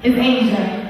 is Asia.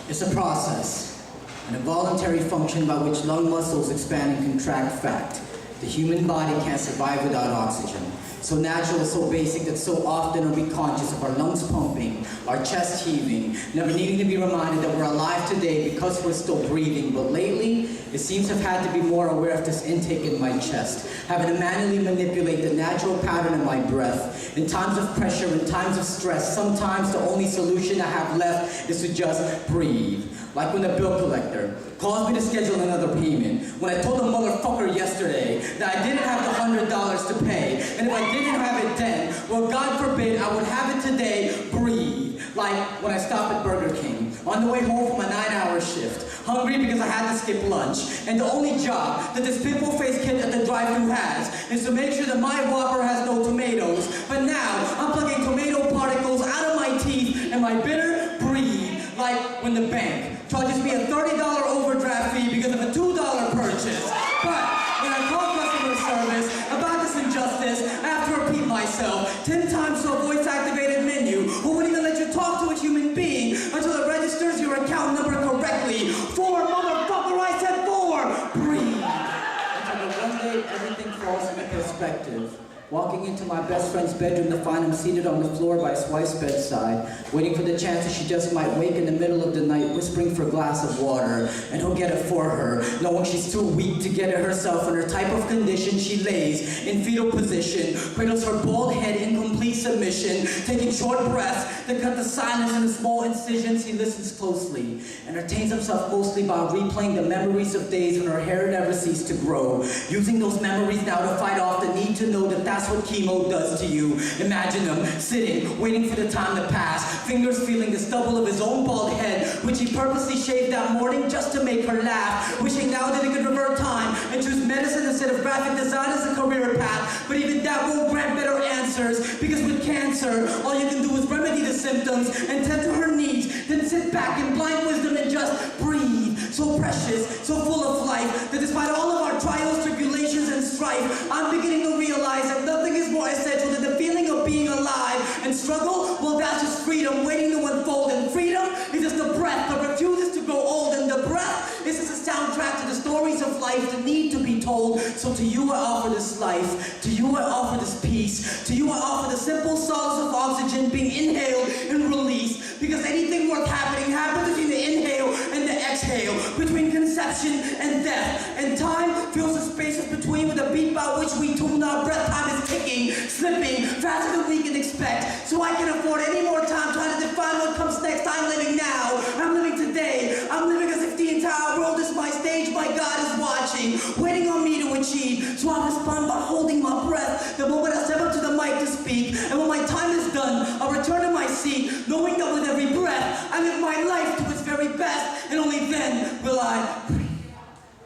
It's a process, an involuntary function by which lung muscles expand and contract fat. The human body can't survive without oxygen. So natural, so basic that so often are we conscious of our lungs pumping, our chest heaving, never needing to be reminded that we're alive today because we're still breathing. But lately, it seems to have had to be more aware of this intake in my chest, having to manually manipulate the natural pattern of my breath. In times of pressure, in times of stress, sometimes the only solution I have left is to just breathe. Like when the bill collector calls me to schedule another payment, when I told the motherfucker yesterday that I didn't have the $100 to pay, and if I didn't have it then, well, God forbid, I would have it today, breathe. Like when I stop at Burger King, on the way home from a 9-hour shift, hungry because I had to skip lunch, and the only job that this pimple-faced kid at the drive-thru has is to make sure that my Whopper has no tomatoes, but now I'm plugging tomato particles out of my teeth, and my bitter breathe. Like when the bank charges me a $30 overdraft fee because of a $2 purchase. But when I call customer service about this injustice, I have to repeat myself 10 times to a voice-activated menu who wouldn't even let you talk to a human being until it registers your account number correctly. 4, motherfucker, I said 4! Breathe. Until one day everything falls into perspective. Walking into my best friend's bedroom to find him seated on the floor by his wife's bedside, waiting for the chance that she just might wake in the middle of the night, whispering for a glass of water, and he'll get it for her, knowing she's too weak to get it herself in her type of condition. She lays in fetal position, cradles her bald head in complete submission, taking short breaths that cut the silence in the small incisions. He listens closely, entertains himself mostly by replaying the memories of days when her hair never ceased to grow, using those memories now to fight off the need to know that that's what chemo does to you. Imagine him sitting, waiting for the time to pass, fingers feeling the stubble of his own bald head, which he purposely shaved that morning just to make her laugh, wishing now that he could revert time and choose medicine instead of graphic design as a career path. But even that won't grant better answers, because with cancer, all you can do is remedy the symptoms and tend to her needs, then sit back in blind wisdom and just breathe. So precious, so full of life, that despite all of our trials, tribulations, and strife, I'm beginning to realize that nothing is more essential than the feeling of being alive. And struggle, well, that's just freedom waiting to unfold. And freedom is just the breath that refuses to grow old. And the breath is just a soundtrack to the stories of life that need to be told. So to you I offer this life, to you I offer this peace, to you I offer the simple solace of oxygen being inhaled and released. Because anything worth happening happens between the inhale and the exhale, between conception and death. And time fills the spaces between with a beat by which we tune our breath. Time is ticking, slipping faster than we can expect. So I can afford any more time trying to define what comes next. I'm living now. I'm living today. I'm living as if the entire world is my stage. My God is watching, waiting on me to achieve. So I respond by holding my breath the moment I step up to the mic to speak. And when my time is done, I'll return to my seat, knowing that with every breath, I live my life to its very best. And only then will I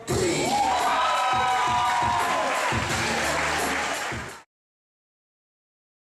breathe.